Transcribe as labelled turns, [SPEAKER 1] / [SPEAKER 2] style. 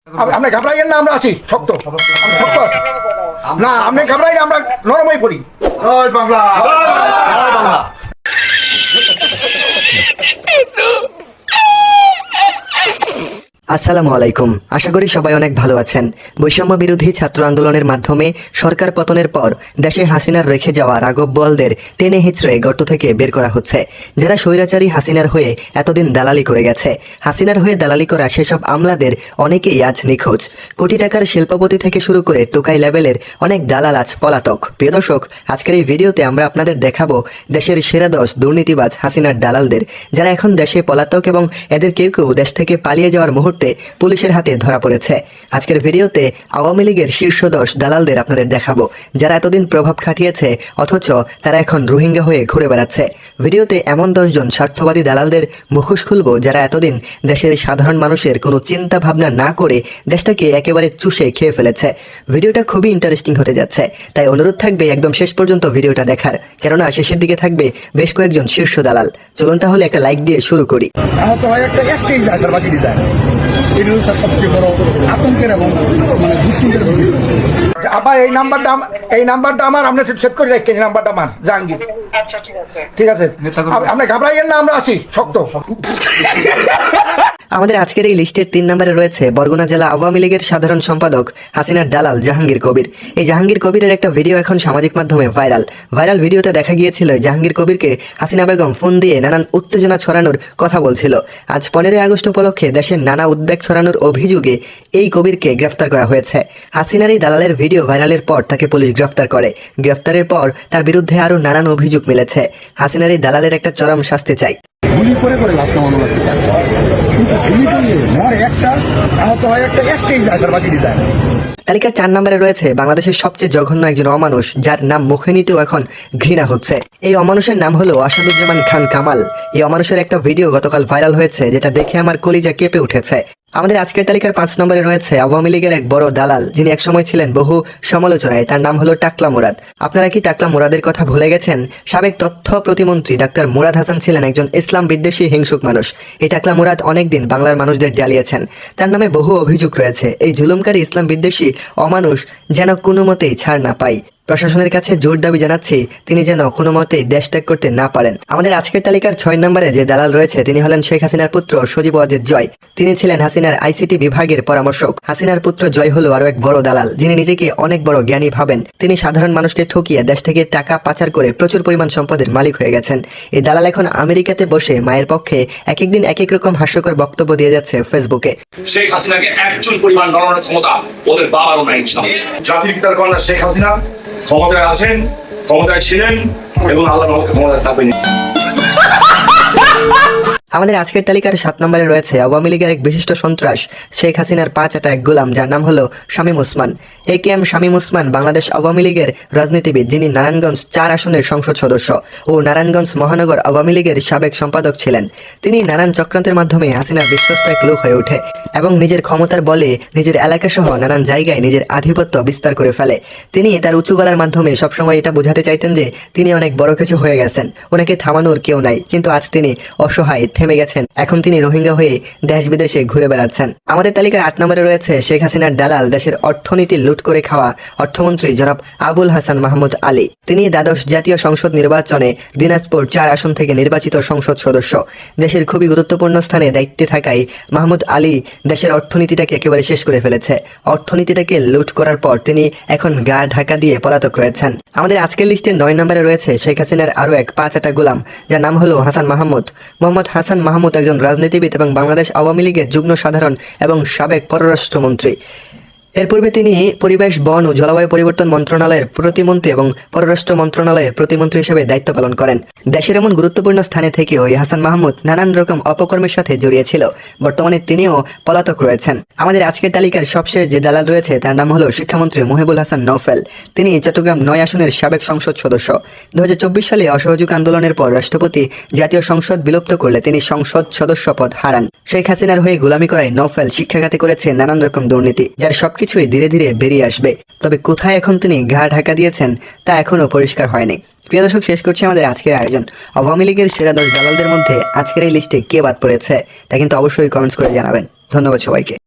[SPEAKER 1] আপনি ঘাবড়াইয়েন না, আমরা আছি শক্ত শক্ত না, আপনি ঘাবড়াইলে আমরা নরমই করি। জয় বাংলা, জয় বাংলা।
[SPEAKER 2] আসসালামু আলাইকুম। আশা করি সবাই অনেক ভালো আছেন। বৈষম্য বিরোধী ছাত্র আন্দোলনের মাধ্যমে সরকার পতনের পর দেশে হাসিনার রেখে যাওয়া রাঘব বোয়ালদের টেনে হিচড়ে গর্ত থেকে বের করা হচ্ছে। যারা স্বৈরাচারী হাসিনার হয়ে এতদিন দালালি করে গেছে, হাসিনার হয়ে দালালি করা সেসব আমলাদের অনেকেই আজ নিখোঁজ। কোটি টাকার শিল্পপতি থেকে শুরু করে টোকাই লেভেলের অনেক দালাল আজ পলাতক। প্রিয় দর্শক, আজকের এই ভিডিওতে আমরা আপনাদের দেখাবো দেশের সেরা 10 দুর্নীতিবাজ হাসিনার দালালদের, যারা এখন দেশে পলাতক এবং এদের কেউ কেউ দেশ থেকে পালিয়ে যাওয়ার মুহূর্তে পুলিশের হাতে ধরা পড়েছে। আজকের ভিডিওতে আওয়ামী লীগের শীর্ষ 10 দালালদের আপনাদের দেখাবো, যারা এতদিন প্রভাব খাটিয়েছে অথচ তারা এখন রোহিঙ্গা হয়ে ঘুরে বেড়াচ্ছে। ভিডিওতে এমন 10 জন স্বার্থবাদী দালালদের মুখোশ খুলবো, যারা এতদিন দেশের সাধারণ মানুষের কোনো চিন্তা ভাবনা না করে দেশটাকে একেবারে চুষে খেয়ে ফেলেছে। ভিডিওটা খুবই ইন্টারেস্টিং হতে যাচ্ছে, তাই অনুরোধ থাকবে একদম শেষ পর্যন্ত ভিডিওটা দেখার, কেননা শেষের দিকে থাকবে বেশ কয়েকজন শীর্ষ দালাল। চলুন তাহলে একটা লাইক দিয়ে শুরু করি।
[SPEAKER 1] আবার এই নাম্বারটা আমার, আপনি সেট করে রাখছেন। এই নাম্বারটা আমার জাহাঙ্গীর।
[SPEAKER 3] আচ্ছা,
[SPEAKER 1] ঠিক আছে, আপনি ঘাবড়াইয়েন না, আমরা আছি শক্ত।
[SPEAKER 2] আমাদের আজকের এই লিস্টের 3 নম্বরে রয়েছে বরগুনা জেলা আওয়ামী লীগের সাধারণ সম্পাদক হাসিনার দালাল জাহাঙ্গীর কবির। এই জাহাঙ্গীর কবিরের একটা ভিডিও এখন সামাজিক মাধ্যমে ভাইরাল ভিডিওতে দেখা গিয়েছিল জাহাঙ্গীর কবিরকে হাসিনা বেগম ফোন দিয়ে নানান উত্তেজনা ছড়ানোর কথা বলছিল। আজ 15 আগস্ট উপলক্ষে দেশের নানা উদ্বেগ ছড়ানোর অভিযোগে এই কবিরকে গ্রেফতার করা হয়েছে। হাসিনার এই দালালের ভিডিও ভাইরালের পর তাকে পুলিশ গ্রেফতার করে। গ্রেফতারের পর তার বিরুদ্ধে আরো নানান অভিযোগ মিলেছে। হাসিনার এই দালালের একটা চরম শাস্তি চাই।
[SPEAKER 4] গুলি করে করে লাশ নামানো লাগছে, কিন্তু গুলি করলে মরে একটা, আহত হয় একটা, একটাই যায় স্যার, বাকি যায় না।
[SPEAKER 2] তালিকার 4 নম্বরে রয়েছে বাংলাদেশের সবচেয়ে জঘন্য একজন অমানুষ, যার নাম মুখে নিতেও এখন ঘৃণা হচ্ছে। এই অমানুষের নাম হলো আসাদুজ্জামান খান কামাল। এই অমানুষের একটা ভিডিও গতকাল ভাইরাল হয়েছে, যেটা দেখে আমার কলিজা কেঁপে উঠেছে। আমাদের আজকের তালিকার 5 নম্বরে রয়েছে আওয়ামী লীগের এক বড় দালাল, যিনি একসময় ছিলেন বহু সমালোচনায়। তার নাম হলো টাকলা মুরাদ। আপনারা কি টাকলা মুরাদের কথা ভুলে গেছেন? সাবেক তথ্য প্রতিমন্ত্রী ডাক্তার মুরাদ হাসান ছিলেন একজন ইসলাম বিদ্বেষী হিংসুক মানুষ। এই টাকলা মুরাদ অনেকদিন বাংলার মানুষদের জ্বালিয়েছেন। তার নামে বহু অভিযোগ রয়েছে। এই জুলুমকারী ইসলাম বিদ্বেষী অমানুষ যেন কোনো মতেই ছাড় না পায়। প্রশাসনের কাছে জোর দাবি জানাচ্ছি, তিনি যেন কোনো মতেই দেশ ত্যাগ করতে না পারেন। আমাদের আজকের তালিকার 6 নম্বরে যে দালাল রয়েছে, তিনি হলেন শেখ হাসিনার পুত্র সজীব ওয়াজেদ জয়। তিনি ছিলেন হাসিনার আইসিটি বিভাগের পরামর্শক। হাসিনার পুত্র জয় হলো আরো এক বড় দালাল, যিনি নিজেকে অনেক বড় জ্ঞানী ভাবেন। তিনি সাধারণ মানুষকে ঠকিয়ে দেশ থেকে টাকা পাচার করে প্রচুর পরিমাণ সম্পদের মালিক হয়ে গেছেন। এই দালাল এখন আমেরিকাতে বসে মায়ের পক্ষে এক একদিন এক এক রকম হাস্যকর বক্তব্য দিয়ে যাচ্ছে ফেসবুকে।
[SPEAKER 5] শেখ হাসিনাকে একজন পরিমাণ গণনার ক্ষমতা ওদের বাবারও নাই। জাতির পিতার কন্যা শেখ হাসিনা ক্ষমতায় আছেন, ক্ষমতায় ছিলেন এবং আল্লাহ ক্ষমতায় থাকবেন।
[SPEAKER 2] আমাদের আজকের তালিকার 7 নম্বরে রয়েছে আওয়ামী লীগের এক বিশিষ্ট সন্ত্রাস, শেখ হাসিনার 5 আটা এক গোলাম, যার নাম হলো শামীম ওসমান। AKM শামীম ওসমান বাংলাদেশ আওয়ামী লীগের রাজনীতিবিদ, যিনি নারায়ণগঞ্জ 4 আসনের সংসদ সদস্য ও নারায়ণগঞ্জ মহানগর আওয়ামী লীগের সাবেক সম্পাদক ছিলেন। তিনি নানান চক্রান্তের মাধ্যমে হাসিনার বিশ্বস্ত এক লোক হয়ে ওঠে এবং নিজের ক্ষমতার বলে নিজের এলাকা সহ নানান জায়গায় নিজের আধিপত্য বিস্তার করে ফেলে। তিনি তার উঁচু গলার মাধ্যমে সবসময় এটা বোঝাতে চাইতেন যে তিনি অনেক বড় কিছু হয়ে গেছেন, ওনাকে থামানোর কেউ নাই। কিন্তু আজ তিনি অসহায় থেমে গেছেন। এখন তিনি রোহিঙ্গা হয়ে দেশ বিদেশে ঘুরে বেড়াচ্ছেন। আমাদের তালিকার 8 নম্বরে রয়েছে শেখ হাসিনার দালাল, দেশের অর্থনীতি লুট করে খাওয়া অর্থমন্ত্রী জনাব আবুল হাসান মাহমুদ আলী। তিনি দ্বাদশ জাতীয় সংসদ নির্বাচনে দিনাজপুর 4 আসন থেকে নির্বাচিত সংসদ সদস্য। দেশের খুবই গুরুত্বপূর্ণ স্থানে দায়িত্বে থাকায় মাহমুদ আলী দেশের অর্থনীতিটাকে একেবারে শেষ করে ফেলেছে। অর্থনীতিটাকে লুট করার পর তিনি এখন গা ঢাকা দিয়ে পলাতক রয়েছেন। আমাদের আজকের লিস্টে 9 নম্বরে রয়েছে শেখ হাসিনার আরো এক 5 আটা গোলাম, যার নাম হলো হাসান মাহমুদ। মোহাম্মদ হাসান মাহমুদ একজন রাজনীতিবিদ এবং বাংলাদেশ আওয়ামী লীগের যুগ্ম সাধারণ এবং সাবেক পররাষ্ট্রমন্ত্রী। এর পূর্বে তিনি পরিবেশ, বন ও জলবায়ু পরিবর্তন মন্ত্রণালয়ের প্রতিমন্ত্রী এবং পররাষ্ট্র মন্ত্রণালয়ের প্রতিমন্ত্রী হিসেবে দায়িত্ব পালন করেন। দেশের এমন গুরুত্বপূর্ণ স্থানে থেকেও হাসান মাহমুদ নানান রকম অপকর্মের সাথে জড়িয়েছিল। বর্তমানে তিনিও পলাতক রয়েছেন। আমাদের আজকের তালিকার সবশেষ যে দালাল রয়েছে, তার নাম হলো শিক্ষামন্ত্রী মুহিবুল হাসান নওফেল। তিনি চট্টগ্রাম 9 আসনের সাবেক সংসদ সদস্য। 2024 সালে অসহযোগ আন্দোলনের পর রাষ্ট্রপতি জাতীয় সংসদ বিলুপ্ত করলে তিনি সংসদ সদস্য পদ হারান। শেখ হাসিনার হয়ে গোলামি করায় নওফেল শিক্ষাখাতে করেছে নানান রকম দুর্নীতি, যার সবকিছুই ধীরে ধীরে বেরিয়ে আসবে। তবে কোথায় এখন তিনি গা ঢাকা দিয়েছেন তা এখনো পরিষ্কার হয়নি। প্রিয় দর্শক, শেষ করছি আমাদের আজকের আয়োজন। আওয়ামী লীগের সেরা 10 দালালদের মধ্যে আজকের এই লিস্টে কে বাদ পড়েছে তা কিন্তু অবশ্যই কমেন্টস করে জানাবেন। ধন্যবাদ সবাইকে।